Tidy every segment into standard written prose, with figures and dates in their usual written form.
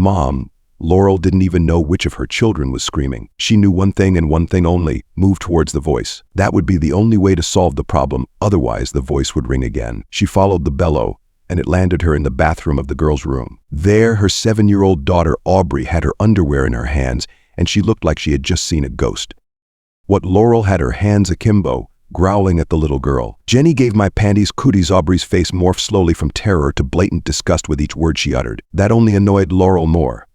"Mom." Laurel didn't even know which of her children was screaming. She knew one thing and one thing only: move towards the voice. That would be the only way to solve the problem, otherwise the voice would ring again. She followed the bellow, and it landed her in the bathroom of the girl's room. There, her 7-year-old daughter Aubrey had her underwear in her hands, and she looked like she had just seen a ghost. What Laurel had her hands akimbo, growling at the little girl. "Jenny gave my panties cooties." Aubrey's face morphed slowly from terror to blatant disgust with each word she uttered. That only annoyed Laurel more.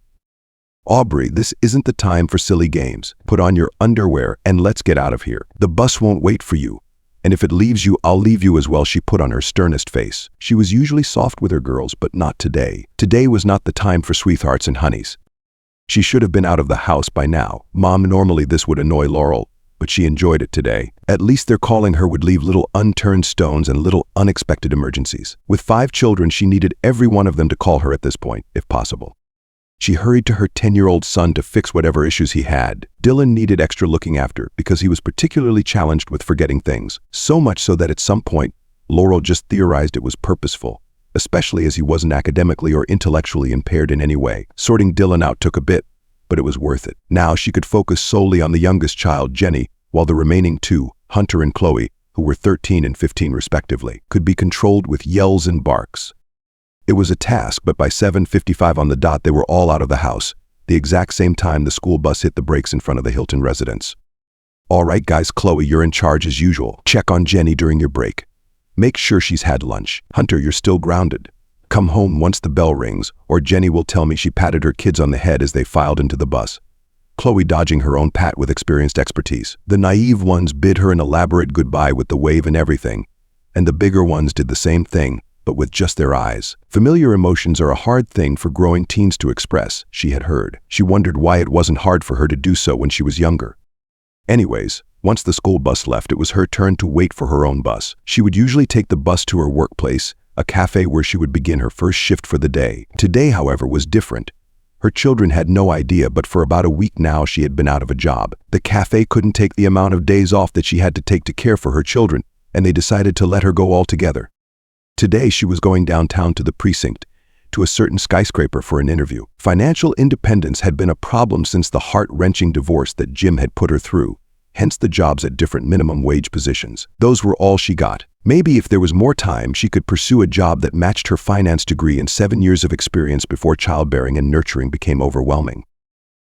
"Aubrey, this isn't the time for silly games. Put on your underwear and let's get out of here. The bus won't wait for you. And if it leaves you, I'll leave you as well." She put on her sternest face. She was usually soft with her girls, but not today. Today was not the time for sweethearts and honeys. She should have been out of the house by now. Mom, normally this would annoy Laurel, but she enjoyed it today. At least their calling her would leave little unturned stones and little unexpected emergencies. With 5 children, she needed every one of them to call her at this point, if possible. She hurried to her 10-year-old son to fix whatever issues he had. Dylan needed extra looking after because he was particularly challenged with forgetting things. So much so that at some point, Laurel just theorized it was purposeful, especially as he wasn't academically or intellectually impaired in any way. Sorting Dylan out took a bit, but it was worth it. Now she could focus solely on the youngest child, Jenny, while the remaining 2, Hunter and Chloe, who were 13 and 15 respectively, could be controlled with yells and barks. It was a task, but by 7:55 on the dot, they were all out of the house, the exact same time the school bus hit the brakes in front of the Hilton residence. "All right, guys, Chloe, you're in charge as usual. Check on Jenny during your break. Make sure she's had lunch. Hunter, you're still grounded. Come home once the bell rings, or Jenny will tell me." She patted her kids on the head as they filed into the bus, Chloe dodging her own pat with experienced expertise. The naive ones bid her an elaborate goodbye with the wave and everything, and the bigger ones did the same thing, but with just their eyes. Familiar emotions are a hard thing for growing teens to express, she had heard. She wondered why it wasn't hard for her to do so when she was younger. Anyways, once the school bus left, it was her turn to wait for her own bus. She would usually take the bus to her workplace, a cafe where she would begin her first shift for the day. Today, however, was different. Her children had no idea, but for about a week now she had been out of a job. The cafe couldn't take the amount of days off that she had to take to care for her children, and they decided to let her go altogether. Today she was going downtown to the precinct, to a certain skyscraper for an interview. Financial independence had been a problem since the heart-wrenching divorce that Jim had put her through, hence the jobs at different minimum wage positions. Those were all she got. Maybe if there was more time, she could pursue a job that matched her finance degree and 7 years of experience before childbearing and nurturing became overwhelming.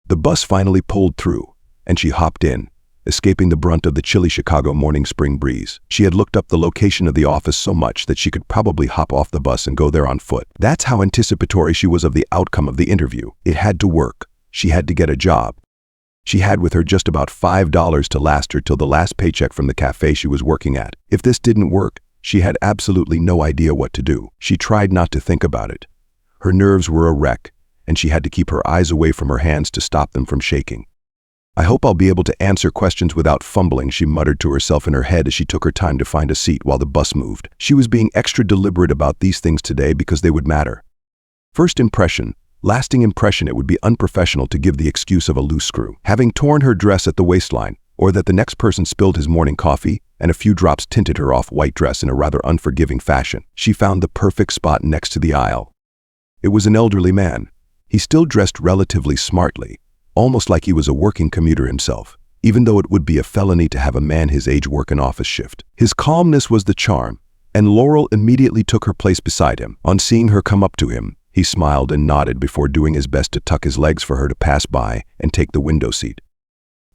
The bus finally pulled through, and she hopped in, escaping the brunt of the chilly Chicago morning spring breeze. She had looked up the location of the office so much that she could probably hop off the bus and go there on foot. That's how anticipatory she was of the outcome of the interview. It had to work. She had to get a job. She had with her just about $5 to last her till the last paycheck from the cafe she was working at. If this didn't work, she had absolutely no idea what to do. She tried not to think about it. Her nerves were a wreck, and she had to keep her eyes away from her hands to stop them from shaking. "I hope I'll be able to answer questions without fumbling," she muttered to herself in her head as she took her time to find a seat while the bus moved. She was being extra deliberate about these things today because they would matter. First impression, lasting impression. It would be unprofessional to give the excuse of a loose screw, having torn her dress at the waistline, or that the next person spilled his morning coffee and a few drops tinted her off-white dress in a rather unforgiving fashion. She found the perfect spot next to the aisle. It was an elderly man. He still dressed relatively smartly, almost like he was a working commuter himself, even though it would be a felony to have a man his age work an office shift. His calmness was the charm, and Laurel immediately took her place beside him. On seeing her come up to him, he smiled and nodded before doing his best to tuck his legs for her to pass by and take the window seat.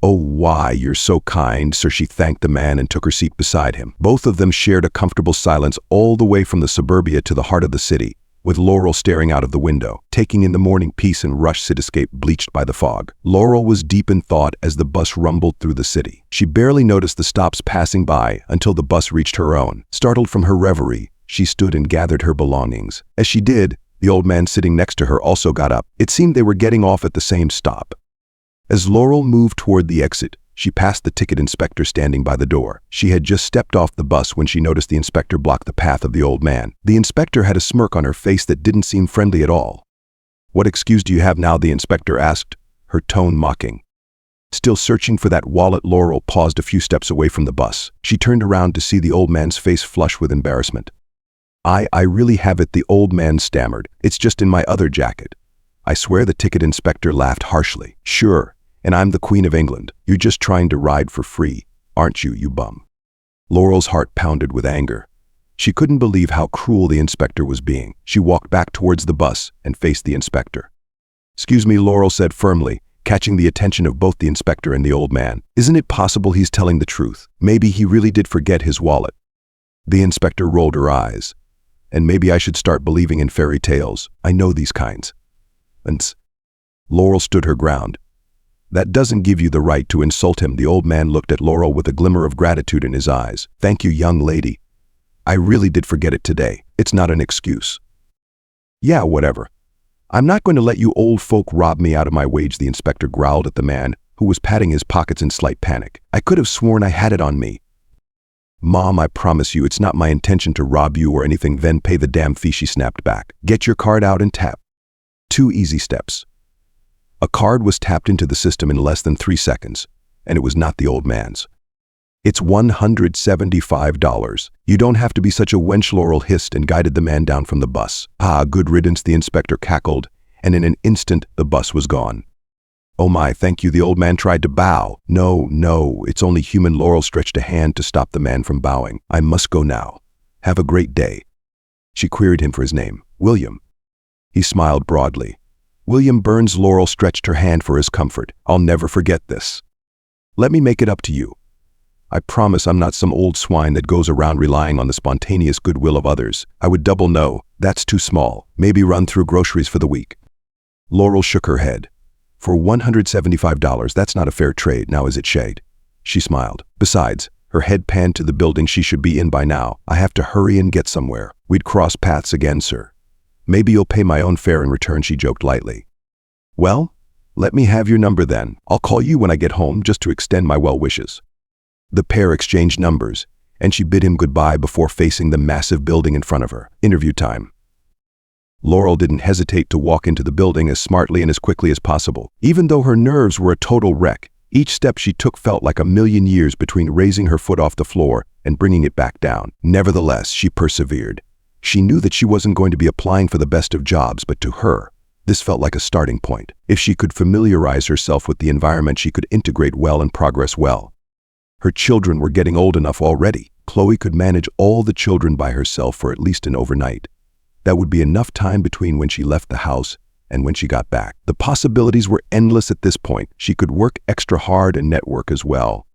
"Oh, why, you're so kind, sir," she thanked the man and took her seat beside him. Both of them shared a comfortable silence all the way from the suburbia to the heart of the city, with Laurel staring out of the window, taking in the morning peace and rush cityscape bleached by the fog. Laurel was deep in thought as the bus rumbled through the city. She barely noticed the stops passing by until the bus reached her own. Startled from her reverie, she stood and gathered her belongings. As she did, the old man sitting next to her also got up. It seemed they were getting off at the same stop. As Laurel moved toward the exit, she passed the ticket inspector standing by the door. She had just stepped off the bus when she noticed the inspector block the path of the old man. The inspector had a smirk on her face that didn't seem friendly at all. "What excuse do you have now?" the inspector asked, her tone mocking. Still searching for that wallet, Laurel paused a few steps away from the bus. She turned around to see the old man's face flush with embarrassment. I really have it," the old man stammered. "It's just in my other jacket." I swear the ticket inspector laughed harshly. Sure, and I'm the Queen of England. You're just trying to ride for free, aren't you, you bum? Laurel's heart pounded with anger. She couldn't believe how cruel the inspector was being. She walked back towards the bus and faced the inspector. Excuse me, Laurel said firmly, catching the attention of both the inspector and the old man. Isn't it possible he's telling the truth? Maybe he really did forget his wallet. The inspector rolled her eyes. And maybe I should start believing in fairy tales. I know these kinds. And Laurel stood her ground. That doesn't give you the right to insult him. The old man looked at Laurel with a glimmer of gratitude in his eyes. Thank you, young lady. I really did forget it today. It's not an excuse. Yeah, whatever. I'm not going to let you old folk rob me out of my wage, the inspector growled at the man, who was patting his pockets in slight panic. I could have sworn I had it on me. Mom, I promise you it's not my intention to rob you or anything. Then pay the damn fee, she snapped back. Get your card out and tap. 2 easy steps. A card was tapped into the system in less than 3 seconds, and it was not the old man's. It's $175. You don't have to be such a wench, Laurel hissed and guided the man down from the bus. Ah, good riddance, the inspector cackled, and in an instant the bus was gone. Oh my, thank you, the old man tried to bow. No, it's only human. Laurel stretched a hand to stop the man from bowing. I must go now. Have a great day. She queried him for his name. William. He smiled broadly. William Burns. Laurel stretched her hand for his comfort. I'll never forget this. Let me make it up to you. I promise I'm not some old swine that goes around relying on the spontaneous goodwill of others. I would double no, that's too small. Maybe run through groceries for the week. Laurel shook her head. For $175, that's not a fair trade, now is it, Shade? She smiled. Besides, her head panned to the building she should be in by now. I have to hurry and get somewhere. We'd cross paths again, sir. Maybe you'll pay my own fare in return, she joked lightly. Well, let me have your number then. I'll call you when I get home just to extend my well wishes. The pair exchanged numbers, and she bid him goodbye before facing the massive building in front of her. Interview time. Laurel didn't hesitate to walk into the building as smartly and as quickly as possible. Even though her nerves were a total wreck, each step she took felt like a million years between raising her foot off the floor and bringing it back down. Nevertheless, she persevered. She knew that she wasn't going to be applying for the best of jobs, but to her, this felt like a starting point. If she could familiarize herself with the environment, she could integrate well and progress well. Her children were getting old enough already. Chloe could manage all the children by herself for at least an overnight. That would be enough time between when she left the house and when she got back. The possibilities were endless at this point. She could work extra hard and network as well.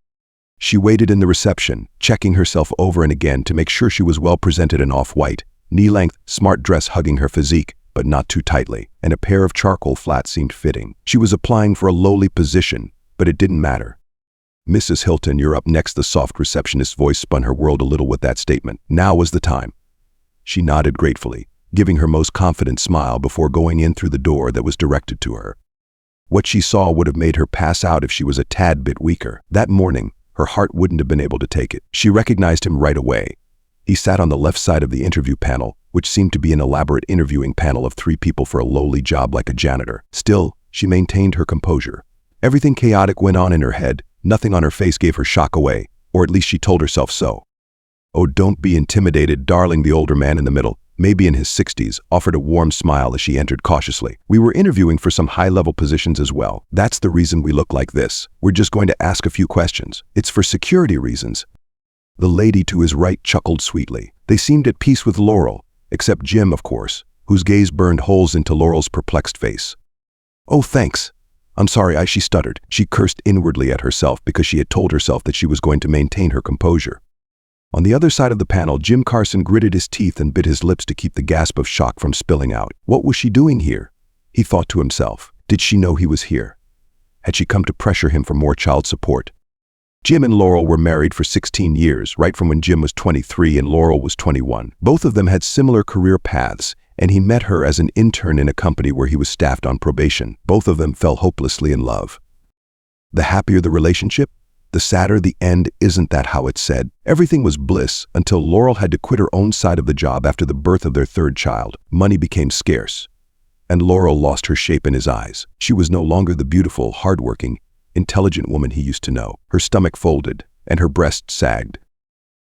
She waited in the reception, checking herself over and again to make sure she was well presented in off-white, knee-length, smart dress hugging her physique, but not too tightly, and a pair of charcoal flats seemed fitting. She was applying for a lowly position, but it didn't matter. Mrs. Hilton, you're up next. The soft receptionist's voice spun her world a little with that statement. Now was the time. She nodded gratefully, giving her most confident smile before going in through the door that was directed to her. What she saw would have made her pass out if she was a tad bit weaker. That morning, her heart wouldn't have been able to take it. She recognized him right away. He sat on the left side of the interview panel, which seemed to be an elaborate interviewing panel of 3 people for a lowly job like a janitor. Still, she maintained her composure. Everything chaotic went on in her head. Nothing on her face gave her shock away, or at least she told herself so. Oh, don't be intimidated, darling. The older man in the middle, maybe in his 60s, offered a warm smile as she entered cautiously. We were interviewing for some high-level positions as well. That's the reason we look like this. We're just going to ask a few questions. It's for security reasons. The lady to his right chuckled sweetly. They seemed at peace with Laurel, except Jim, of course, whose gaze burned holes into Laurel's perplexed face. Oh, thanks. I'm sorry, she stuttered. She cursed inwardly at herself because she had told herself that she was going to maintain her composure. On the other side of the panel, Jim Carson gritted his teeth and bit his lips to keep the gasp of shock from spilling out. What was she doing here? He thought to himself. Did she know he was here? Had she come to pressure him for more child support? Jim and Laurel were married for 16 years, right from when Jim was 23 and Laurel was 21. Both of them had similar career paths, and he met her as an intern in a company where he was staffed on probation. Both of them fell hopelessly in love. The happier the relationship, the sadder the end. Isn't that how it's said? Everything was bliss until Laurel had to quit her own side of the job after the birth of their 3rd child. Money became scarce, and Laurel lost her shape in his eyes. She was no longer the beautiful, hardworking, intelligent woman he used to know. Her stomach folded, and her breasts sagged.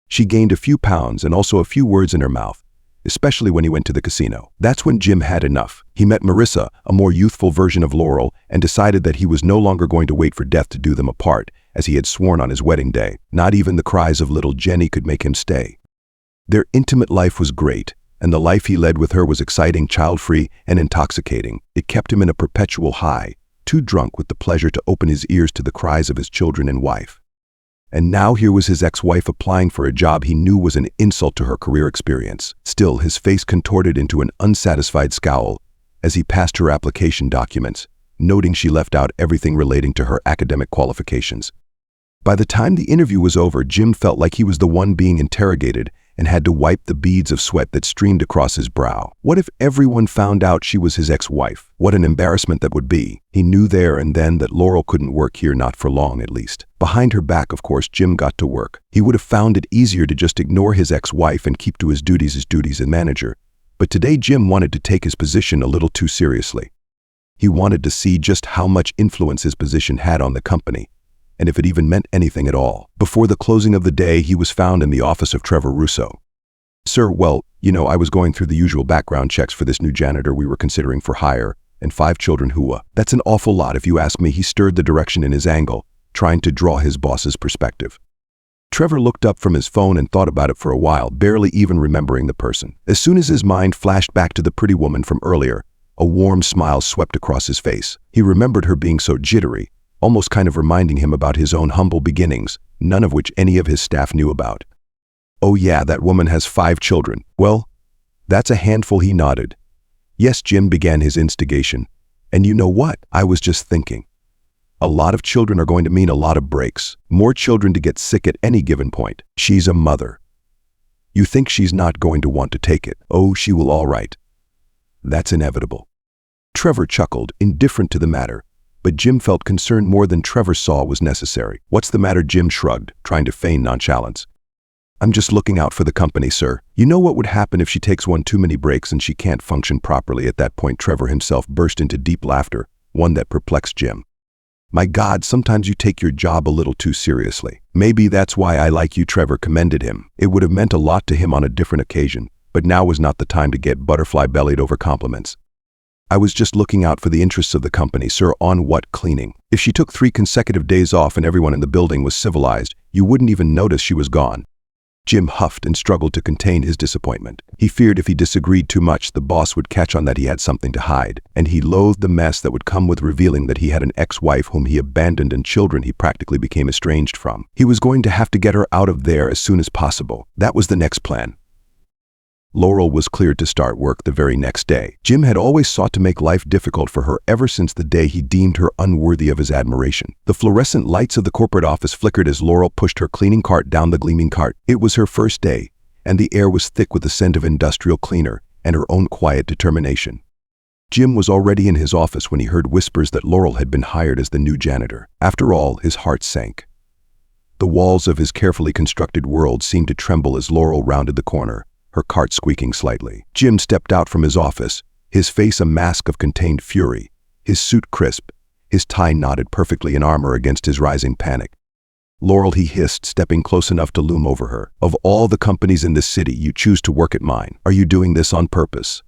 She gained a few pounds and also a few words in her mouth, especially when he went to the casino. That's when Jim had enough. He met Marissa, a more youthful version of Laurel, and decided that he was no longer going to wait for death to do them apart, as he had sworn on his wedding day. Not even the cries of little Jenny could make him stay. Their intimate life was great, and the life he led with her was exciting, child-free, and intoxicating. It kept him in a perpetual high, too drunk with the pleasure to open his ears to the cries of his children and wife. And now here was his ex-wife applying for a job he knew was an insult to her career experience. Still, his face contorted into an unsatisfied scowl as he passed her application documents, noting she left out everything relating to her academic qualifications. By the time the interview was over, Jim felt like he was the one being interrogated and had to wipe the beads of sweat that streamed across his brow. What if everyone found out she was his ex-wife? What an embarrassment that would be. He knew there and then that Laurel couldn't work here, not for long at least. Behind her back, of course, Jim got to work. He would have found it easier to just ignore his ex-wife and keep to his duties as manager. But today Jim wanted to take his position a little too seriously. He wanted to see just how much influence his position had on the company, and if it even meant anything at all. Before the closing of the day, he was found in the office of Trevor Russo. "Sir, well, I was going through the usual background checks for this new janitor we were considering for hire, and 5 children who, that's an awful lot if you ask me." He stirred the direction in his angle, trying to draw his boss's perspective. Trevor looked up from his phone and thought about it for a while, barely even remembering the person. As soon as his mind flashed back to the pretty woman from earlier, a warm smile swept across his face. He remembered her being so jittery, almost kind of reminding him about his own humble beginnings, none of which any of his staff knew about. "Oh yeah, that woman has 5 children. Well, that's a handful." He nodded. "Yes," Jim began his instigation. "And you know what? I was just thinking. A lot of children are going to mean a lot of breaks. More children to get sick at any given point. She's a mother. You think she's not going to want to take it? Oh, she will, all right. That's inevitable." Trevor chuckled, indifferent to the matter, but Jim felt concern more than Trevor saw was necessary. "What's the matter?" Jim shrugged, trying to feign nonchalance. "I'm just looking out for the company, sir. You know what would happen if she takes one too many breaks and she can't function properly?" At that point, Trevor himself burst into deep laughter, one that perplexed Jim. "My God, sometimes you take your job a little too seriously. Maybe that's why I like you." Trevor commended him. It would have meant a lot to him on a different occasion, but now was not the time to get butterfly-bellied over compliments. "I was just looking out for the interests of the company, sir." "On what?" "Cleaning. If she took 3 consecutive days off and everyone in the building was civilized, you wouldn't even notice she was gone." Jim huffed and struggled to contain his disappointment. He feared if he disagreed too much, the boss would catch on that he had something to hide, and he loathed the mess that would come with revealing that he had an ex-wife whom he abandoned and children he practically became estranged from. He was going to have to get her out of there as soon as possible. That was the next plan. Laurel was cleared to start work the very next day. Jim had always sought to make life difficult for her ever since the day he deemed her unworthy of his admiration. The fluorescent lights of the corporate office flickered as Laurel pushed her cleaning cart down the gleaming cart. It was her first day, and the air was thick with the scent of industrial cleaner and her own quiet determination. Jim was already in his office when he heard whispers that Laurel had been hired as the new janitor. After all, his heart sank. The walls of his carefully constructed world seemed to tremble as Laurel rounded the corner, her cart squeaking slightly. Jim stepped out from his office, his face a mask of contained fury, his suit crisp, his tie knotted perfectly in armor against his rising panic. "Laurel," he hissed, stepping close enough to loom over her. "Of all the companies in this city, you choose to work at mine. Are you doing this on purpose?"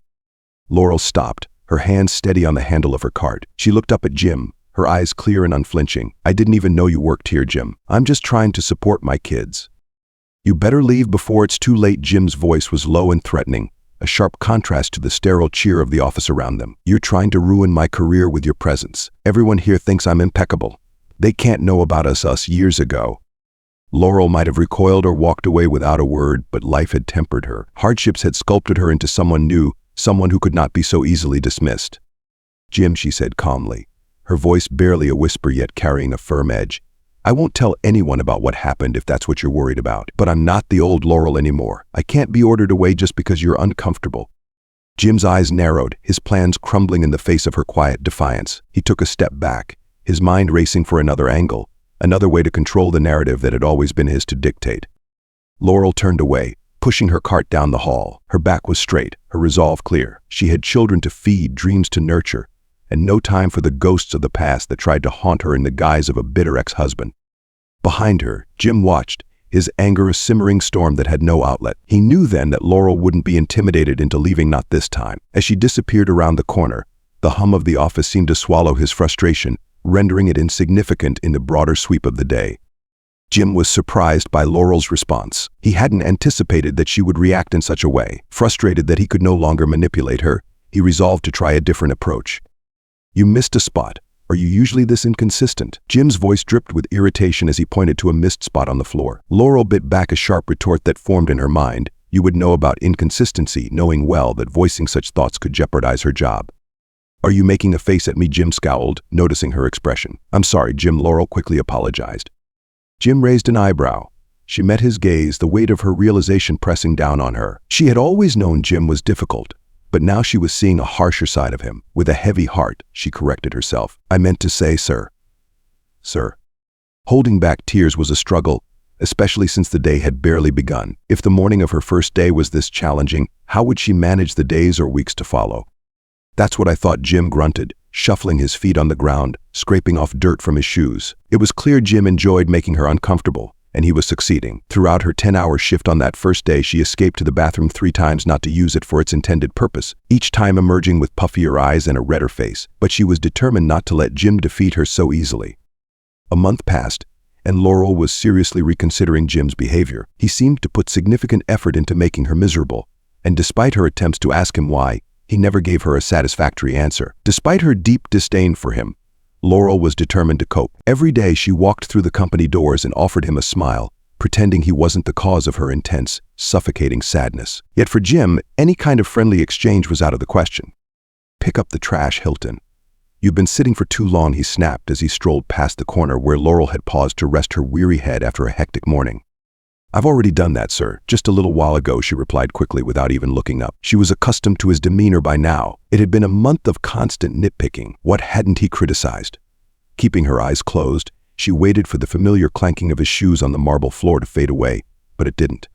Laurel stopped, her hands steady on the handle of her cart. She looked up at Jim, her eyes clear and unflinching. "I didn't even know you worked here, Jim. I'm just trying to support my kids." "You better leave before it's too late." Jim's voice was low and threatening, a sharp contrast to the sterile cheer of the office around them. "You're trying to ruin my career with your presence. Everyone here thinks I'm impeccable. They can't know about us years ago." Laurel might have recoiled or walked away without a word, but life had tempered her. Hardships had sculpted her into someone new, someone who could not be so easily dismissed. "Jim," she said calmly, her voice barely a whisper yet carrying a firm edge, "I won't tell anyone about what happened if that's what you're worried about. But I'm not the old Laurel anymore. I can't be ordered away just because you're uncomfortable." Jim's eyes narrowed, his plans crumbling in the face of her quiet defiance. He took a step back, his mind racing for another angle, another way to control the narrative that had always been his to dictate. Laurel turned away, pushing her cart down the hall. Her back was straight, her resolve clear. She had children to feed, dreams to nurture, and no time for the ghosts of the past that tried to haunt her in the guise of a bitter ex-husband. Behind her, Jim watched, his anger a simmering storm that had no outlet. He knew then that Laurel wouldn't be intimidated into leaving, not this time. As she disappeared around the corner, the hum of the office seemed to swallow his frustration, rendering it insignificant in the broader sweep of the day. Jim was surprised by Laurel's response. He hadn't anticipated that she would react in such a way. Frustrated that he could no longer manipulate her, he resolved to try a different approach. "You missed a spot. Are you usually this inconsistent?" Jim's voice dripped with irritation as he pointed to a missed spot on the floor. Laurel bit back a sharp retort that formed in her mind. You would know about inconsistency, knowing well that voicing such thoughts could jeopardize her job. "Are you making a face at me?" Jim scowled, noticing her expression. "I'm sorry, Jim," Laurel quickly apologized. Jim raised an eyebrow. She met his gaze, the weight of her realization pressing down on her. She had always known Jim was difficult, but now she was seeing a harsher side of him. With a heavy heart, she corrected herself. "I meant to say, sir." "Sir." Holding back tears was a struggle, especially since the day had barely begun. If the morning of her first day was this challenging, how would she manage the days or weeks to follow? "That's what I thought," Jim grunted, shuffling his feet on the ground, scraping off dirt from his shoes. It was clear Jim enjoyed making her uncomfortable, and he was succeeding. Throughout her 10-hour shift on that first day, she escaped to the bathroom 3 times not to use it for its intended purpose, each time emerging with puffier eyes and a redder face. But she was determined not to let Jim defeat her so easily. A month passed, and Laurel was seriously reconsidering Jim's behavior. He seemed to put significant effort into making her miserable, and despite her attempts to ask him why, he never gave her a satisfactory answer. Despite her deep disdain for him, Laurel was determined to cope. Every day she walked through the company doors and offered him a smile, pretending he wasn't the cause of her intense, suffocating sadness. Yet for Jim, any kind of friendly exchange was out of the question. "Pick up the trash, Hilton. You've been sitting for too long," he snapped as he strolled past the corner where Laurel had paused to rest her weary head after a hectic morning. "I've already done that, sir, just a little while ago," she replied quickly without even looking up. She was accustomed to his demeanor by now. It had been a month of constant nitpicking. What hadn't he criticized? Keeping her eyes closed, she waited for the familiar clanking of his shoes on the marble floor to fade away, but it didn't.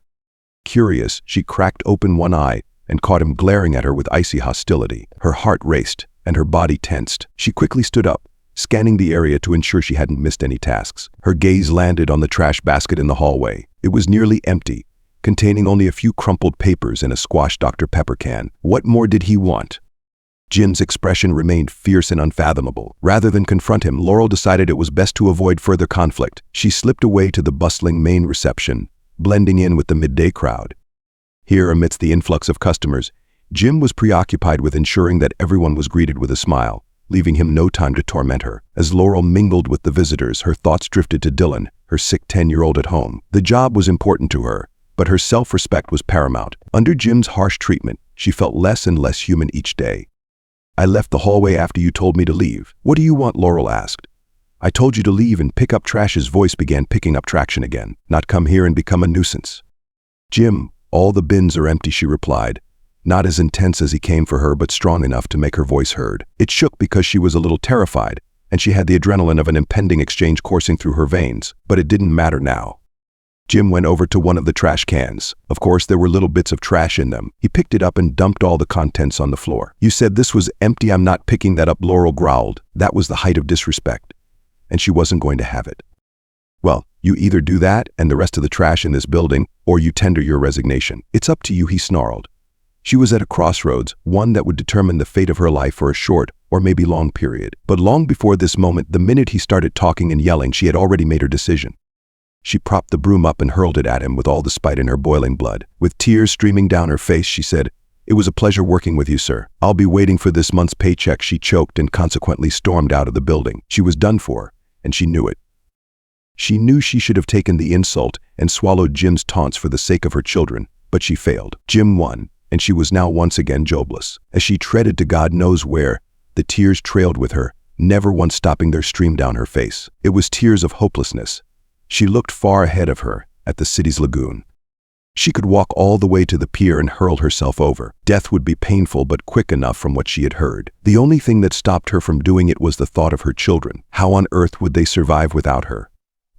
Curious, she cracked open one eye and caught him glaring at her with icy hostility. Her heart raced, and her body tensed. She quickly stood up, scanning the area to ensure she hadn't missed any tasks. Her gaze landed on the trash basket in the hallway. It was nearly empty, containing only a few crumpled papers and a squashed Dr. Pepper can. What more did he want? Jim's expression remained fierce and unfathomable. Rather than confront him, Laurel decided it was best to avoid further conflict. She slipped away to the bustling main reception, blending in with the midday crowd. Here, amidst the influx of customers, Jim was preoccupied with ensuring that everyone was greeted with a smile, leaving him no time to torment her. As Laurel mingled with the visitors, her thoughts drifted to Dylan, her sick 10-year-old at home. The job was important to her, but her self-respect was paramount. Under Jim's harsh treatment, she felt less and less human each day. "I left the hallway after you told me to leave." "What do you want?" Laurel asked. "I told you to leave and pick up trash." His voice began picking up traction again. "Not come here and become a nuisance." "Jim, all the bins are empty," she replied, not as intense as he came for her but strong enough to make her voice heard. It shook because she was a little terrified, and she had the adrenaline of an impending exchange coursing through her veins, but it didn't matter now. Jim went over to one of the trash cans. Of course, there were little bits of trash in them. He picked it up and dumped all the contents on the floor. "You said this was empty." "I'm not picking that up," Laurel growled. That was the height of disrespect, and she wasn't going to have it. "Well, you either do that and the rest of the trash in this building, or you tender your resignation. It's up to you," he snarled. She was at a crossroads, one that would determine the fate of her life for a short or maybe long period. But long before this moment, the minute he started talking and yelling, she had already made her decision. She propped the broom up and hurled it at him with all the spite in her boiling blood. With tears streaming down her face, she said, "It was a pleasure working with you, sir. I'll be waiting for this month's paycheck." She choked and consequently stormed out of the building. She was done for, and she knew it. She knew she should have taken the insult and swallowed Jim's taunts for the sake of her children, but she failed. Jim won, and she was now once again jobless. As she treaded to God knows where, the tears trailed with her, never once stopping their stream down her face. It was tears of hopelessness. She looked far ahead of her, at the city's lagoon. She could walk all the way to the pier and hurl herself over. Death would be painful but quick enough from what she had heard. The only thing that stopped her from doing it was the thought of her children. How on earth would they survive without her?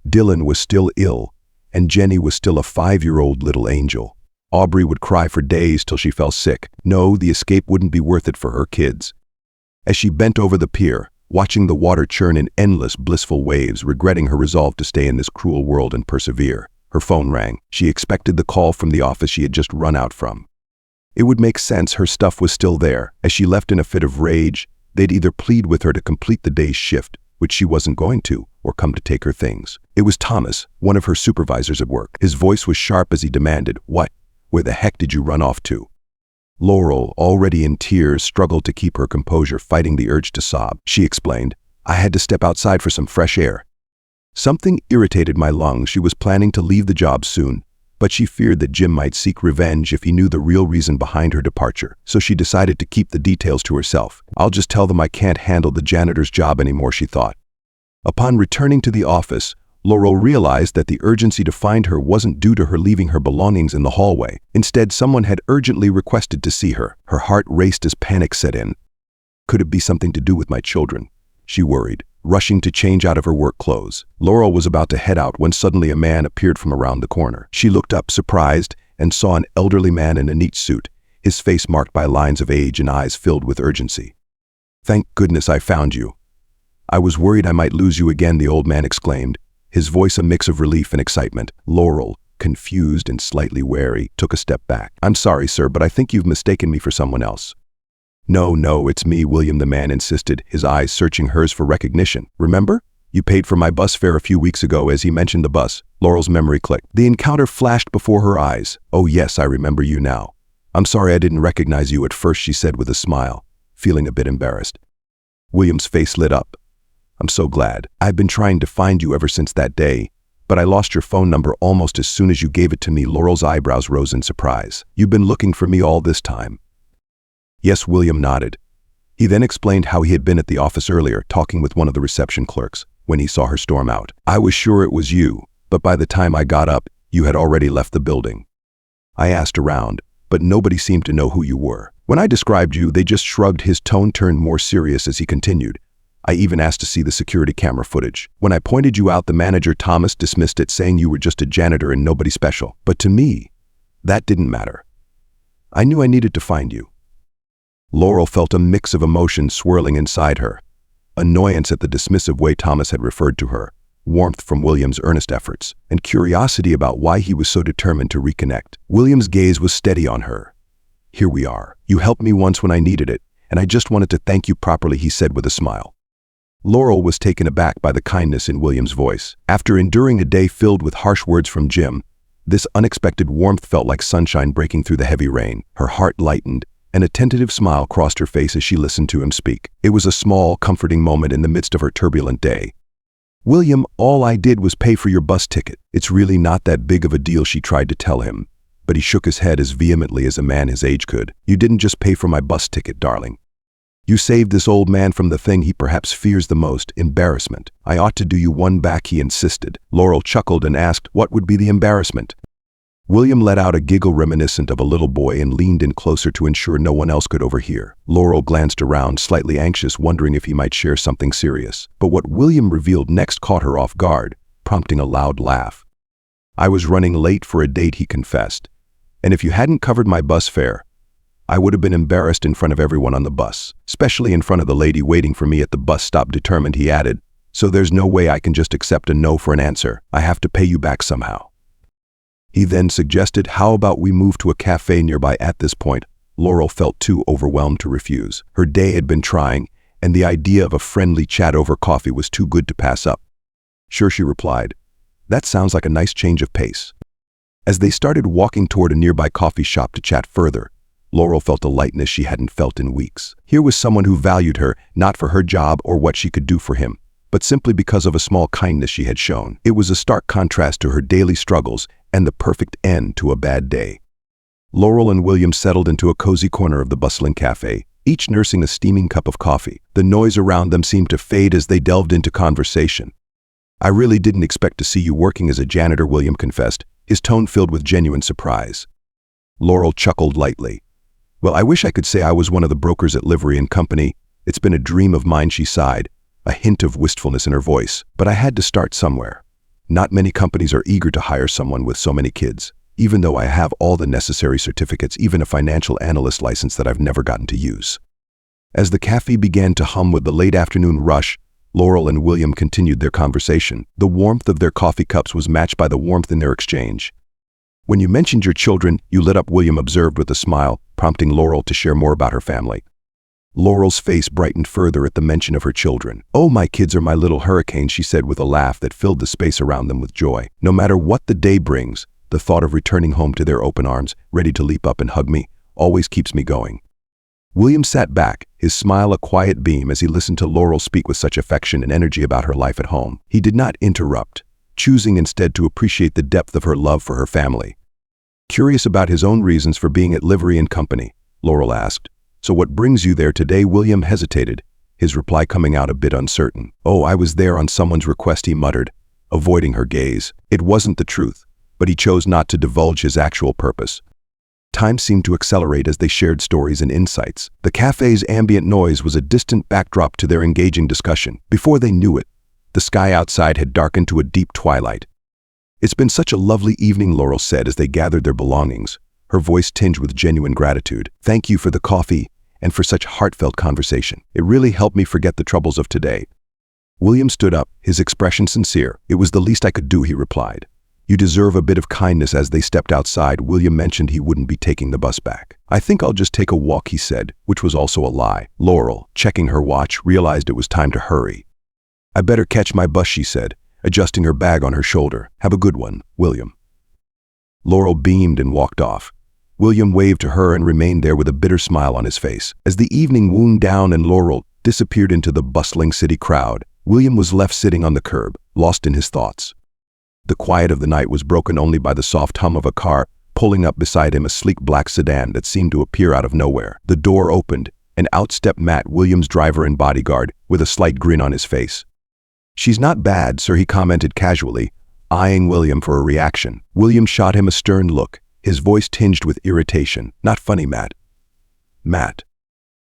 Dylan was still ill, and Jenny was still a 5-year-old little angel. Aubrey would cry for days till she fell sick. No, the escape wouldn't be worth it for her kids. As she bent over the pier, watching the water churn in endless blissful waves, regretting her resolve to stay in this cruel world and persevere, Her phone rang. She expected the call from the office she had just run out from. It would make sense her stuff was still there. As she left in a fit of rage, they'd either plead with her to complete the day's shift, which she wasn't going to, or come to take her things. It was Thomas, one of her supervisors at work. His voice was sharp as he demanded, "What? Where the heck did you run off to?" Laurel, already in tears, struggled to keep her composure, fighting the urge to sob. She explained, "I had to step outside for some fresh air. Something irritated my lungs." She was planning to leave the job soon, but she feared that Jim might seek revenge if he knew the real reason behind her departure, so she decided to keep the details to herself. "I'll just tell them I can't handle the janitor's job anymore," she thought. Upon returning to the office, Laurel realized that the urgency to find her wasn't due to her leaving her belongings in the hallway. Instead, someone had urgently requested to see her. Her heart raced as panic set in. Could it be something to do with my children? She worried, rushing to change out of her work clothes. Laurel was about to head out when suddenly a man appeared from around the corner. She looked up, surprised, and saw an elderly man in a neat suit, his face marked by lines of age and eyes filled with urgency. "Thank goodness I found you. I was worried I might lose you again," the old man exclaimed, his voice a mix of relief and excitement. Laurel, confused and slightly wary, took a step back. "I'm sorry, sir, but I think you've mistaken me for someone else." No, it's me, William," the man insisted, his eyes searching hers for recognition. "Remember? You paid for my bus fare a few weeks ago." As he mentioned the bus, Laurel's memory clicked. The encounter flashed before her eyes. "Oh yes, I remember you now. I'm sorry I didn't recognize you at first," she said with a smile, feeling a bit embarrassed. William's face lit up. "I'm so glad. I've been trying to find you ever since that day, but I lost your phone number almost as soon as you gave it to me." Laurel's eyebrows rose in surprise. "You've been looking for me all this time?" Yes, William nodded. He then explained how he had been at the office earlier, talking with one of the reception clerks, when he saw her storm out. "I was sure it was you, but by the time I got up, you had already left the building. I asked around, but nobody seemed to know who you were. When I described you, they just shrugged." His tone turned more serious as he continued. "I even asked to see the security camera footage. When I pointed you out, the manager, Thomas, dismissed it, saying you were just a janitor and nobody special. But to me, that didn't matter. I knew I needed to find you." Laurel felt a mix of emotions swirling inside her. Annoyance at the dismissive way Thomas had referred to her, warmth from William's earnest efforts, and curiosity about why he was so determined to reconnect. William's gaze was steady on her. "Here we are. You helped me once when I needed it, and I just wanted to thank you properly," he said with a smile. Laurel was taken aback by the kindness in William's voice. After enduring a day filled with harsh words from Jim, this unexpected warmth felt like sunshine breaking through the heavy rain. Her heart lightened, and a tentative smile crossed her face as she listened to him speak. It was a small, comforting moment in the midst of her turbulent day. "William, all I did was pay for your bus ticket. It's really not that big of a deal," she tried to tell him, but he shook his head as vehemently as a man his age could. "You didn't just pay for my bus ticket, darling. You saved this old man from the thing he perhaps fears the most, embarrassment. I ought to do you one back," he insisted. Laurel chuckled and asked, "What would be the embarrassment?" William let out a giggle reminiscent of a little boy and leaned in closer to ensure no one else could overhear. Laurel glanced around, slightly anxious, wondering if he might share something serious. But what William revealed next caught her off guard, prompting a loud laugh. "I was running late for a date," he confessed. "And if you hadn't covered my bus fare, I would have been embarrassed in front of everyone on the bus, especially in front of the lady waiting for me at the bus stop." Determined, he added, "So there's no way I can just accept a no for an answer. I have to pay you back somehow." He then suggested, "How about we move to a cafe nearby?" At this point, Laurel felt too overwhelmed to refuse. Her day had been trying, and the idea of a friendly chat over coffee was too good to pass up. "Sure," she replied. "That sounds like a nice change of pace." As they started walking toward a nearby coffee shop to chat further, Laurel felt a lightness she hadn't felt in weeks. Here was someone who valued her, not for her job or what she could do for him, but simply because of a small kindness she had shown. It was a stark contrast to her daily struggles and the perfect end to a bad day. Laurel and William settled into a cozy corner of the bustling cafe, each nursing a steaming cup of coffee. The noise around them seemed to fade as they delved into conversation. "I really didn't expect to see you working as a janitor," William confessed, his tone filled with genuine surprise. Laurel chuckled lightly. "Well, I wish I could say I was one of the brokers at Livery and Company. It's been a dream of mine," she sighed, a hint of wistfulness in her voice. "But I had to start somewhere. Not many companies are eager to hire someone with so many kids, even though I have all the necessary certificates, even a financial analyst license that I've never gotten to use." As the cafe began to hum with the late afternoon rush, Laurel and William continued their conversation. The warmth of their coffee cups was matched by the warmth in their exchange. "When you mentioned your children, you lit up," William observed with a smile, prompting Laurel to share more about her family. Laurel's face brightened further at the mention of her children. "Oh, my kids are my little hurricanes," she said with a laugh that filled the space around them with joy. "No matter what the day brings, the thought of returning home to their open arms, ready to leap up and hug me, always keeps me going." William sat back, his smile a quiet beam as he listened to Laurel speak with such affection and energy about her life at home. He did not interrupt, choosing instead to appreciate the depth of her love for her family. Curious about his own reasons for being at Livery & Company, Laurel asked, "So what brings you there today?" William hesitated, his reply coming out a bit uncertain. "Oh, I was there on someone's request," he muttered, avoiding her gaze. It wasn't the truth, but he chose not to divulge his actual purpose. Time seemed to accelerate as they shared stories and insights. The cafe's ambient noise was a distant backdrop to their engaging discussion. Before they knew it, the sky outside had darkened to a deep twilight. "It's been such a lovely evening," Laurel said as they gathered their belongings, her voice tinged with genuine gratitude. "Thank you for the coffee and for such heartfelt conversation. It really helped me forget the troubles of today." William stood up, his expression sincere. "It was the least I could do," he replied. "You deserve a bit of kindness." As they stepped outside, William mentioned he wouldn't be taking the bus back. "I think I'll just take a walk," he said, which was also a lie. Laurel, checking her watch, realized it was time to hurry. "I better catch my bus," she said, adjusting her bag on her shoulder. "Have a good one, William." Laurel beamed and walked off. William waved to her and remained there with a bitter smile on his face. As the evening wound down and Laurel disappeared into the bustling city crowd, William was left sitting on the curb, lost in his thoughts. The quiet of the night was broken only by the soft hum of a car pulling up beside him, a sleek black sedan that seemed to appear out of nowhere. The door opened, and out stepped Matt, William's driver and bodyguard, with a slight grin on his face. "She's not bad, sir," he commented casually, eyeing William for a reaction. William shot him a stern look, his voice tinged with irritation. "Not funny, Matt." Matt.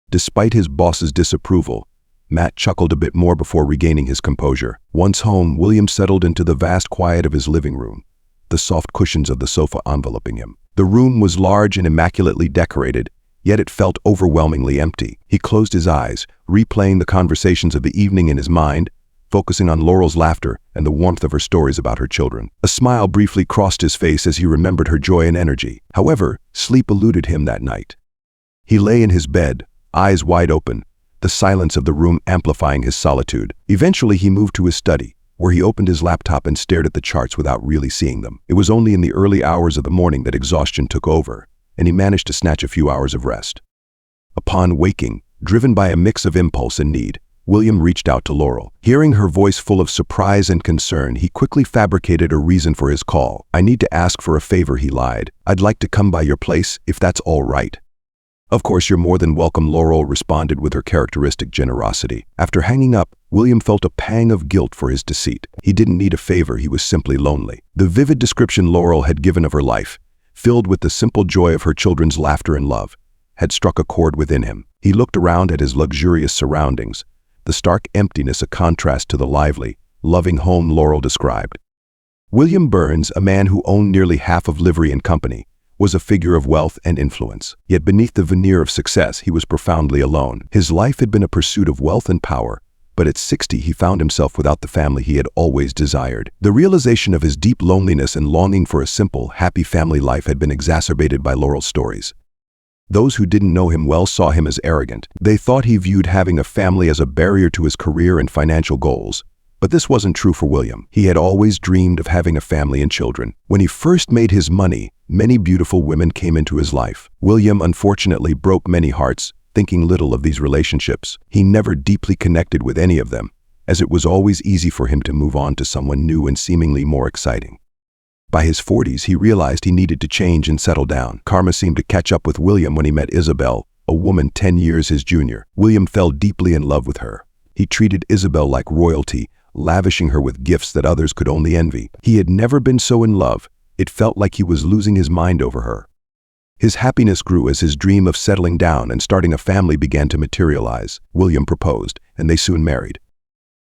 Despite his boss's disapproval, Matt chuckled a bit more before regaining his composure. Once home, William settled into the vast quiet of his living room, the soft cushions of the sofa enveloping him. The room was large and immaculately decorated, yet it felt overwhelmingly empty. He closed his eyes, replaying the conversations of the evening in his mind, focusing on Laurel's laughter and the warmth of her stories about her children. A smile briefly crossed his face as he remembered her joy and energy. However, sleep eluded him that night. He lay in his bed, eyes wide open, the silence of the room amplifying his solitude. Eventually, he moved to his study, where he opened his laptop and stared at the charts without really seeing them. It was only in the early hours of the morning that exhaustion took over, and he managed to snatch a few hours of rest. Upon waking, driven by a mix of impulse and need, William reached out to Laurel. Hearing her voice full of surprise and concern, he quickly fabricated a reason for his call. "I need to ask for a favor," he lied. "I'd like to come by your place, if that's all right." "Of course, you're more than welcome," Laurel responded with her characteristic generosity. After hanging up, William felt a pang of guilt for his deceit. He didn't need a favor, he was simply lonely. The vivid description Laurel had given of her life, filled with the simple joy of her children's laughter and love, had struck a chord within him. He looked around at his luxurious surroundings, the stark emptiness a contrast to the lively, loving home Laurel described. William Burns, a man who owned nearly half of Livery & Company, was a figure of wealth and influence. Yet beneath the veneer of success, he was profoundly alone. His life had been a pursuit of wealth and power, but at 60 he found himself without the family he had always desired. The realization of his deep loneliness and longing for a simple, happy family life had been exacerbated by Laurel's stories. Those who didn't know him well saw him as arrogant. They thought he viewed having a family as a barrier to his career and financial goals. But this wasn't true for William. He had always dreamed of having a family and children. When he first made his money, many beautiful women came into his life. William unfortunately broke many hearts, thinking little of these relationships. He never deeply connected with any of them, as it was always easy for him to move on to someone new and seemingly more exciting. By his 40s, he realized he needed to change and settle down. Karma seemed to catch up with William when he met Isabel, a woman 10 years his junior. William fell deeply in love with her. He treated Isabel like royalty, lavishing her with gifts that others could only envy. He had never been so in love. It felt like he was losing his mind over her. His happiness grew as his dream of settling down and starting a family began to materialize. William proposed, and they soon married.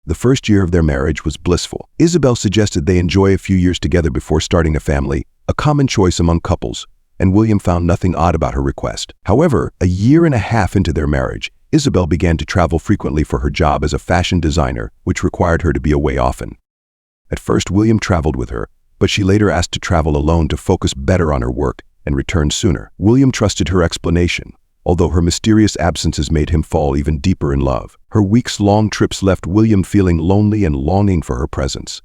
The first year of their marriage was blissful. Isabel suggested they enjoy a few years together before starting a family, a common choice among couples, and William found nothing odd about her request. However, a year and a half into their marriage, Isabel began to travel frequently for her job as a fashion designer, which required her to be away often. At first, William traveled with her, but she later asked to travel alone to focus better on her work and return sooner. William trusted her explanation, although her mysterious absences made him fall even deeper in love. Her weeks-long trips left William feeling lonely and longing for her presence.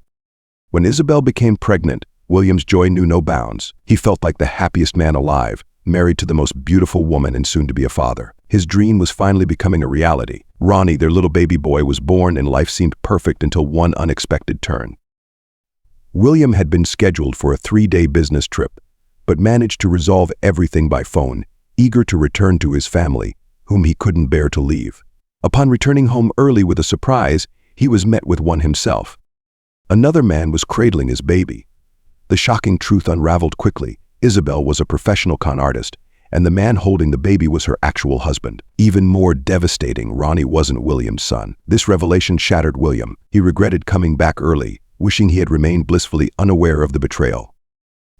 When Isabel became pregnant, William's joy knew no bounds. He felt like the happiest man alive, married to the most beautiful woman and soon to be a father. His dream was finally becoming a reality. Ronnie, their little baby boy, was born and life seemed perfect until one unexpected turn. William had been scheduled for a 3-day business trip, but managed to resolve everything by phone, eager to return to his family, whom he couldn't bear to leave. Upon returning home early with a surprise, he was met with one himself. Another man was cradling his baby. The shocking truth unraveled quickly. Isabel was a professional con artist, and the man holding the baby was her actual husband. Even more devastating, Ronnie wasn't William's son. This revelation shattered William. He regretted coming back early, wishing he had remained blissfully unaware of the betrayal.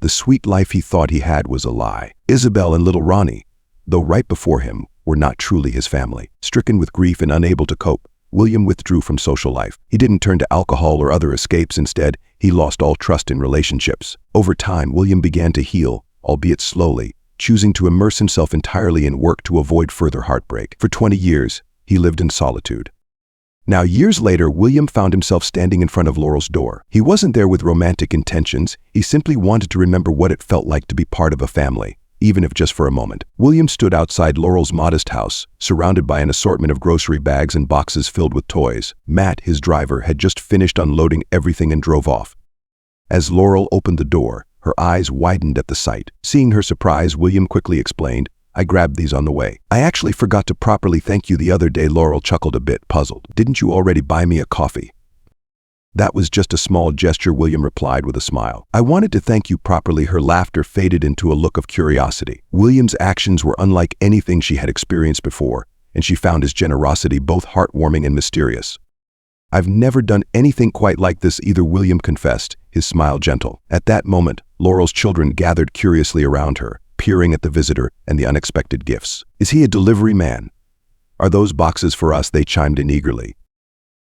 The sweet life he thought he had was a lie. Isabel and little Ronnie, though right before him, were not truly his family. Stricken with grief and unable to cope, William withdrew from social life. He didn't turn to alcohol or other escapes. Instead, he lost all trust in relationships. Over time, William began to heal, albeit slowly, choosing to immerse himself entirely in work to avoid further heartbreak. For 20 years, he lived in solitude. Now, years later, William found himself standing in front of Laurel's door. He wasn't there with romantic intentions. He simply wanted to remember what it felt like to be part of a family, even if just for a moment. William stood outside Laurel's modest house, surrounded by an assortment of grocery bags and boxes filled with toys. Matt, his driver, had just finished unloading everything and drove off. As Laurel opened the door, her eyes widened at the sight. Seeing her surprise, William quickly explained, "I grabbed these on the way. I actually forgot to properly thank you the other day." Laurel chuckled a bit, puzzled. "Didn't you already buy me a coffee?" "That was just a small gesture," William replied with a smile. "I wanted to thank you properly." Her laughter faded into a look of curiosity. William's actions were unlike anything she had experienced before, and she found his generosity both heartwarming and mysterious. "I've never done anything quite like this either," William confessed, his smile gentle. At that moment, Laurel's children gathered curiously around her, peering at the visitor and the unexpected gifts. "Is he a delivery man? Are those boxes for us?" they chimed in eagerly.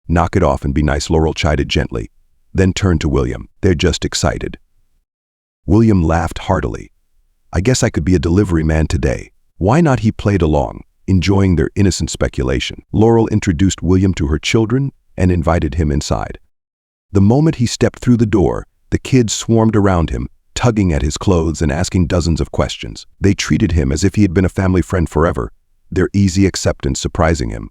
"Knock it off and be nice," Laurel chided gently, then turned to William. "They're just excited." William laughed heartily. "I guess I could be a delivery man today." Why not? He played along, enjoying their innocent speculation. Laurel introduced William to her children and invited him inside. The moment he stepped through the door, the kids swarmed around him, tugging at his clothes and asking dozens of questions. They treated him as if he had been a family friend forever, their easy acceptance surprising him.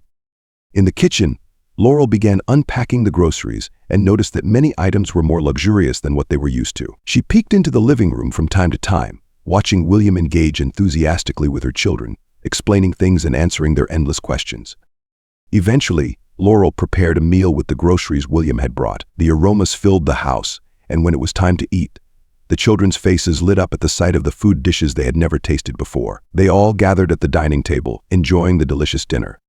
In the kitchen, Laurel began unpacking the groceries and noticed that many items were more luxurious than what they were used to. She peeked into the living room from time to time, watching William engage enthusiastically with her children, explaining things and answering their endless questions. Eventually, Laurel prepared a meal with the groceries William had brought. The aromas filled the house, and when it was time to eat, the children's faces lit up at the sight of the food dishes they had never tasted before. They all gathered at the dining table, enjoying the delicious dinner.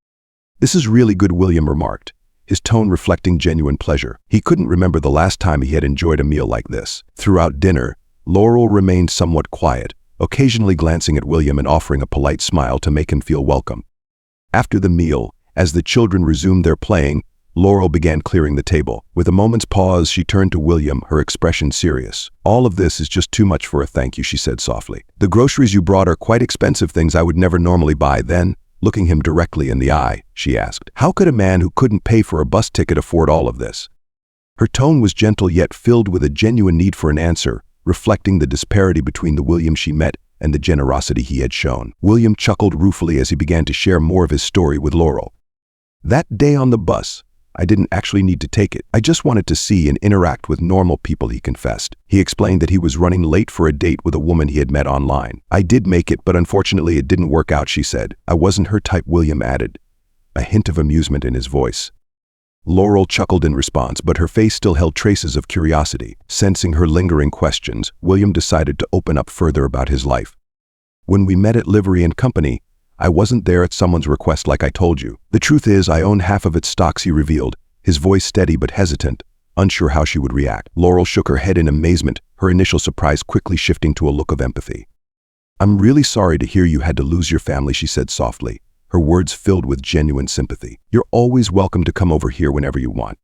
"This is really good," William remarked, his tone reflecting genuine pleasure. He couldn't remember the last time he had enjoyed a meal like this. Throughout dinner, Laurel remained somewhat quiet, occasionally glancing at William and offering a polite smile to make him feel welcome. After the meal, as the children resumed their playing, Laurel began clearing the table. With a moment's pause, she turned to William, her expression serious. "All of this is just too much for a thank you," she said softly. "The groceries you brought are quite expensive, things I would never normally buy." Then, looking him directly in the eye, she asked, "How could a man who couldn't pay for a bus ticket afford all of this?" Her tone was gentle yet filled with a genuine need for an answer, reflecting the disparity between the William she met and the generosity he had shown. William chuckled ruefully as he began to share more of his story with Laurel. "That day on the bus, I didn't actually need to take it. I just wanted to see and interact with normal people," he confessed. He explained that he was running late for a date with a woman he had met online. "I did make it, but unfortunately it didn't work out," she said. "I wasn't her type," William added, a hint of amusement in his voice. Laurel chuckled in response, but her face still held traces of curiosity. Sensing her lingering questions, William decided to open up further about his life. "When we met at Livery and Company, I wasn't there at someone's request like I told you. The truth is, I own half of its stocks," he revealed, his voice steady but hesitant, unsure how she would react. Laurel shook her head in amazement, her initial surprise quickly shifting to a look of empathy. "I'm really sorry to hear you had to lose your family," she said softly, her words filled with genuine sympathy. "You're always welcome to come over here whenever you want."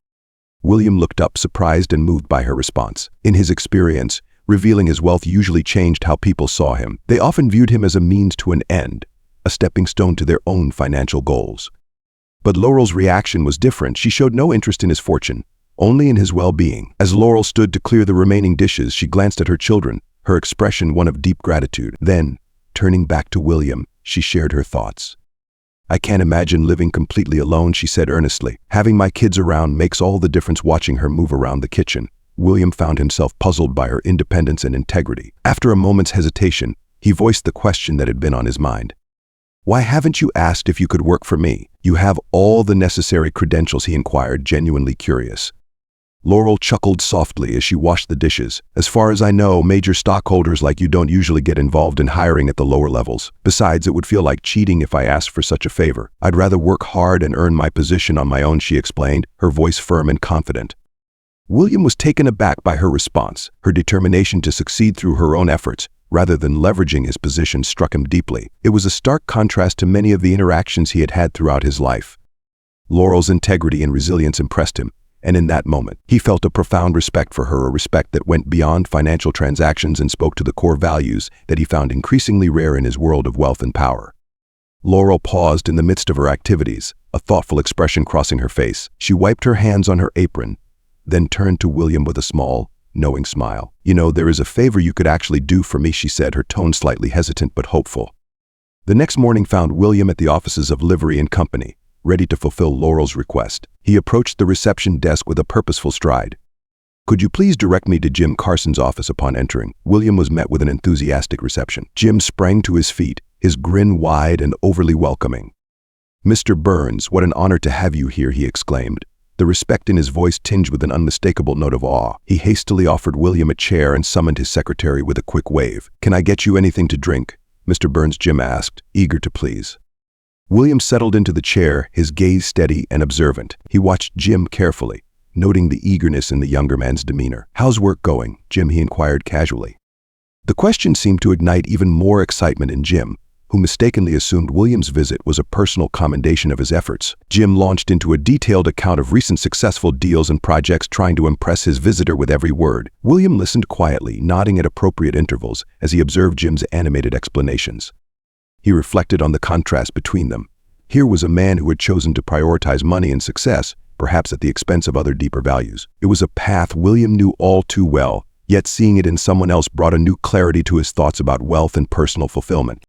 William looked up, surprised and moved by her response. In his experience, revealing his wealth usually changed how people saw him. They often viewed him as a means to an end, a stepping stone to their own financial goals. But Laurel's reaction was different. She showed no interest in his fortune, only in his well-being. As Laurel stood to clear the remaining dishes, she glanced at her children, her expression one of deep gratitude. Then, turning back to William, she shared her thoughts. "I can't imagine living completely alone," she said earnestly. "Having my kids around makes all the difference." Watching her move around the kitchen, William found himself puzzled by her independence and integrity. After a moment's hesitation, he voiced the question that had been on his mind. "Why haven't you asked if you could work for me? You have all the necessary credentials," he inquired, genuinely curious. Laurel chuckled softly as she washed the dishes. "As far as I know, major stockholders like you don't usually get involved in hiring at the lower levels. Besides, it would feel like cheating if I asked for such a favor. I'd rather work hard and earn my position on my own," she explained, her voice firm and confident. William was taken aback by her response. Her determination to succeed through her own efforts, rather than leveraging his position, struck him deeply. It was a stark contrast to many of the interactions he had had throughout his life. Laurel's integrity and resilience impressed him, and in that moment, he felt a profound respect for her, a respect that went beyond financial transactions and spoke to the core values that he found increasingly rare in his world of wealth and power. Laurel paused in the midst of her activities, a thoughtful expression crossing her face. She wiped her hands on her apron, then turned to William with a small, knowing smile. "You know, there is a favor you could actually do for me," she said, her tone slightly hesitant but hopeful. The next morning found William at the offices of Livery & Company, ready to fulfill Laurel's request. He approached the reception desk with a purposeful stride. "Could you please direct me to Jim Carson's office?" Upon entering, William was met with an enthusiastic reception. Jim sprang to his feet, his grin wide and overly welcoming. "Mr. Burns, what an honor to have you here," he exclaimed, the respect in his voice tinged with an unmistakable note of awe. He hastily offered William a chair and summoned his secretary with a quick wave. "Can I get you anything to drink, Mr. Burns?" Jim asked, eager to please. William settled into the chair, his gaze steady and observant. He watched Jim carefully, noting the eagerness in the younger man's demeanor. "How's work going, Jim?" he inquired casually. The question seemed to ignite even more excitement in Jim, who mistakenly assumed William's visit was a personal commendation of his efforts. Jim launched into a detailed account of recent successful deals and projects, trying to impress his visitor with every word. William listened quietly, nodding at appropriate intervals as he observed Jim's animated explanations. He reflected on the contrast between them. Here was a man who had chosen to prioritize money and success, perhaps at the expense of other deeper values. It was a path William knew all too well, yet seeing it in someone else brought a new clarity to his thoughts about wealth and personal fulfillment.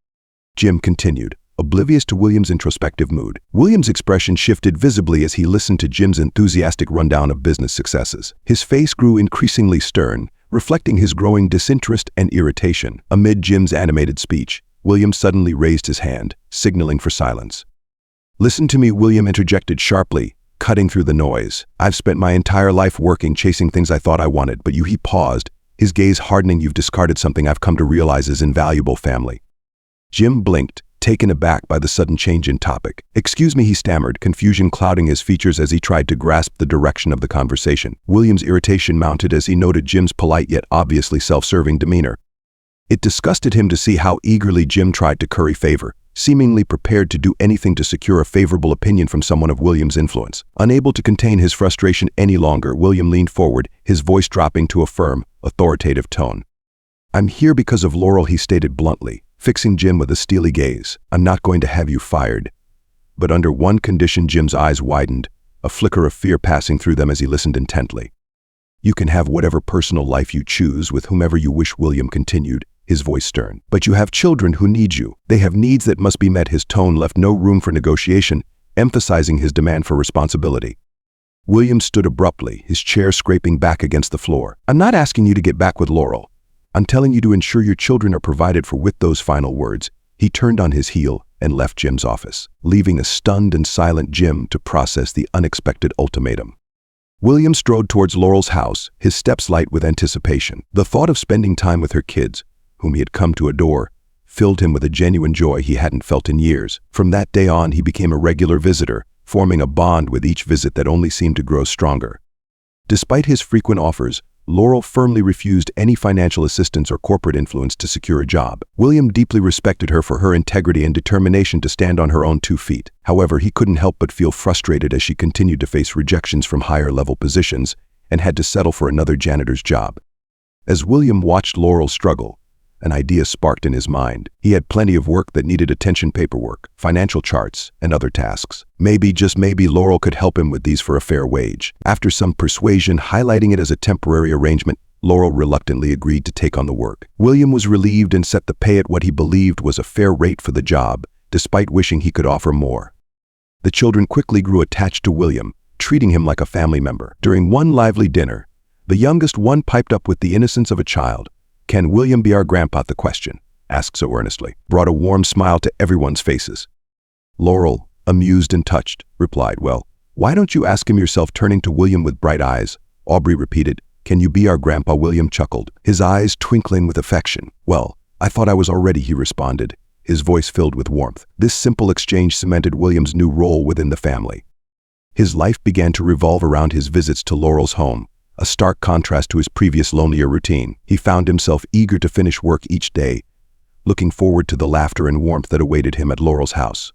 Jim continued, oblivious to William's introspective mood. William's expression shifted visibly as he listened to Jim's enthusiastic rundown of business successes. His face grew increasingly stern, reflecting his growing disinterest and irritation. Amid Jim's animated speech, William suddenly raised his hand, signaling for silence. "Listen to me," William interjected sharply, cutting through the noise. "I've spent my entire life working, chasing things I thought I wanted, but you..." He paused, his gaze hardening. "You've discarded something I've come to realize is invaluable: family." Jim blinked, taken aback by the sudden change in topic. "Excuse me," he stammered, confusion clouding his features as he tried to grasp the direction of the conversation. William's irritation mounted as he noted Jim's polite yet obviously self-serving demeanor. It disgusted him to see how eagerly Jim tried to curry favor, seemingly prepared to do anything to secure a favorable opinion from someone of William's influence. Unable to contain his frustration any longer, William leaned forward, his voice dropping to a firm, authoritative tone. "I'm here because of Laurel," he stated bluntly, fixing Jim with a steely gaze. "I'm not going to have you fired." But under one condition. Jim's eyes widened, a flicker of fear passing through them as he listened intently. "You can have whatever personal life you choose with whomever you wish," William continued, his voice stern. "But you have children who need you. They have needs that must be met." His tone left no room for negotiation, emphasizing his demand for responsibility. William stood abruptly, his chair scraping back against the floor. "I'm not asking you to get back with Laurel. I'm telling you to ensure your children are provided for." With those final words, he turned on his heel and left Jim's office, leaving a stunned and silent Jim to process the unexpected ultimatum. William strode towards Laurel's house, his steps light with anticipation. The thought of spending time with her kids, whom he had come to adore, filled him with a genuine joy he hadn't felt in years. From that day on, he became a regular visitor, forming a bond with each visit that only seemed to grow stronger. Despite his frequent offers, Laurel firmly refused any financial assistance or corporate influence to secure a job. William deeply respected her for her integrity and determination to stand on her own 2 feet. However, he couldn't help but feel frustrated as she continued to face rejections from higher-level positions and had to settle for another janitor's job. As William watched Laurel struggle, an idea sparked in his mind. He had plenty of work that needed attention: paperwork, financial charts, and other tasks. Maybe, just maybe, Laurel could help him with these for a fair wage. After some persuasion, highlighting it as a temporary arrangement, Laurel reluctantly agreed to take on the work. William was relieved and set the pay at what he believed was a fair rate for the job, despite wishing he could offer more. The children quickly grew attached to William, treating him like a family member. During one lively dinner, the youngest one piped up with the innocence of a child. "Can William be our grandpa?" The question, asked so earnestly, brought a warm smile to everyone's faces. Laurel, amused and touched, replied, "Well, why don't you ask him yourself?" Turning to William with bright eyes, Aubrey repeated, "Can you be our grandpa?" William chuckled, his eyes twinkling with affection. "Well, I thought I was already," he responded, his voice filled with warmth. This simple exchange cemented William's new role within the family. His life began to revolve around his visits to Laurel's home, a stark contrast to his previous lonelier routine. He found himself eager to finish work each day, looking forward to the laughter and warmth that awaited him at Laurel's house.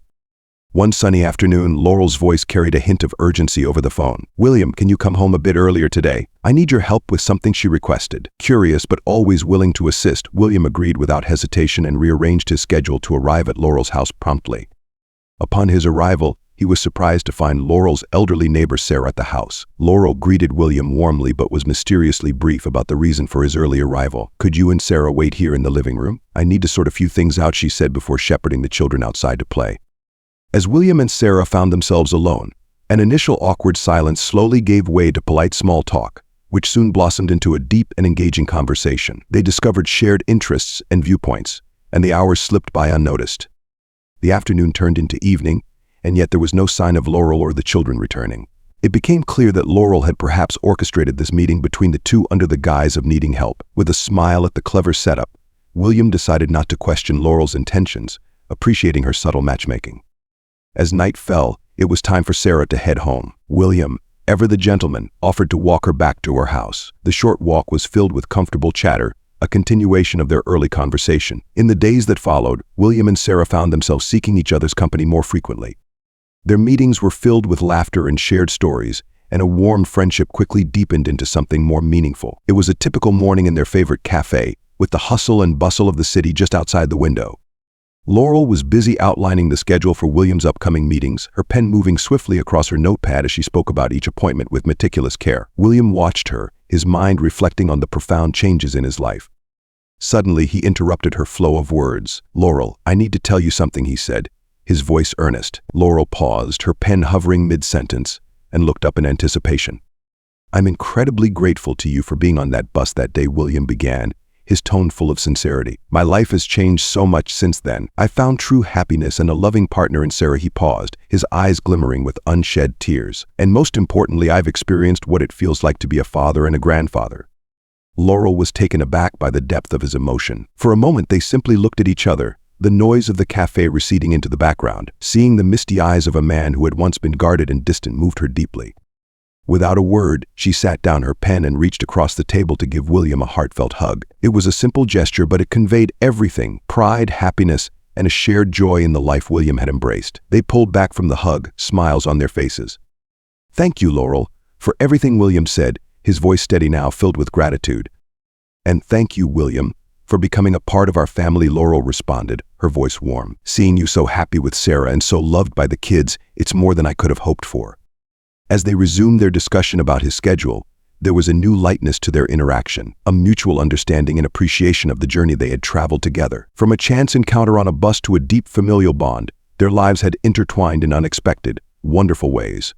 One sunny afternoon, Laurel's voice carried a hint of urgency over the phone. "William, can you come home a bit earlier today? I need your help with something," she requested. Curious but always willing to assist, William agreed without hesitation and rearranged his schedule to arrive at Laurel's house promptly. Upon his arrival, he was surprised to find Laurel's elderly neighbor Sarah at the house. Laurel greeted William warmly but was mysteriously brief about the reason for his early arrival. "Could you and Sarah wait here in the living room? I need to sort a few things out," she said before shepherding the children outside to play. As William and Sarah found themselves alone, an initial awkward silence slowly gave way to polite small talk, which soon blossomed into a deep and engaging conversation. They discovered shared interests and viewpoints, and the hours slipped by unnoticed. The afternoon turned into evening, and yet there was no sign of Laurel or the children returning. It became clear that Laurel had perhaps orchestrated this meeting between the two under the guise of needing help. With a smile at the clever setup, William decided not to question Laurel's intentions, appreciating her subtle matchmaking. As night fell, it was time for Sarah to head home. William, ever the gentleman, offered to walk her back to her house. The short walk was filled with comfortable chatter, a continuation of their early conversation. In the days that followed, William and Sarah found themselves seeking each other's company more frequently. Their meetings were filled with laughter and shared stories, and a warm friendship quickly deepened into something more meaningful. It was a typical morning in their favorite cafe, with the hustle and bustle of the city just outside the window. Laurel was busy outlining the schedule for William's upcoming meetings, her pen moving swiftly across her notepad as she spoke about each appointment with meticulous care. William watched her, his mind reflecting on the profound changes in his life. Suddenly, he interrupted her flow of words. "Laurel, I need to tell you something," he said, his voice earnest. Laurel paused, her pen hovering mid-sentence, and looked up in anticipation. "I'm incredibly grateful to you for being on that bus that day," William began, his tone full of sincerity. "My life has changed so much since then. I found true happiness and a loving partner in Sarah." He paused, his eyes glimmering with unshed tears. "And most importantly, I've experienced what it feels like to be a father and a grandfather." Laurel was taken aback by the depth of his emotion. For a moment, they simply looked at each other, the noise of the cafe receding into the background. Seeing the misty eyes of a man who had once been guarded and distant moved her deeply. Without a word, she sat down her pen and reached across the table to give William a heartfelt hug. It was a simple gesture, but it conveyed everything: pride, happiness, and a shared joy in the life William had embraced. They pulled back from the hug, smiles on their faces. "Thank you, Laurel, for everything," William said, his voice steady now, filled with gratitude. "And thank you, William, for becoming a part of our family," Laurel responded, her voice warm. "Seeing you so happy with Sarah and so loved by the kids, it's more than I could have hoped for." As they resumed their discussion about his schedule, there was a new lightness to their interaction, a mutual understanding and appreciation of the journey they had traveled together. From a chance encounter on a bus to a deep familial bond, their lives had intertwined in unexpected, wonderful ways.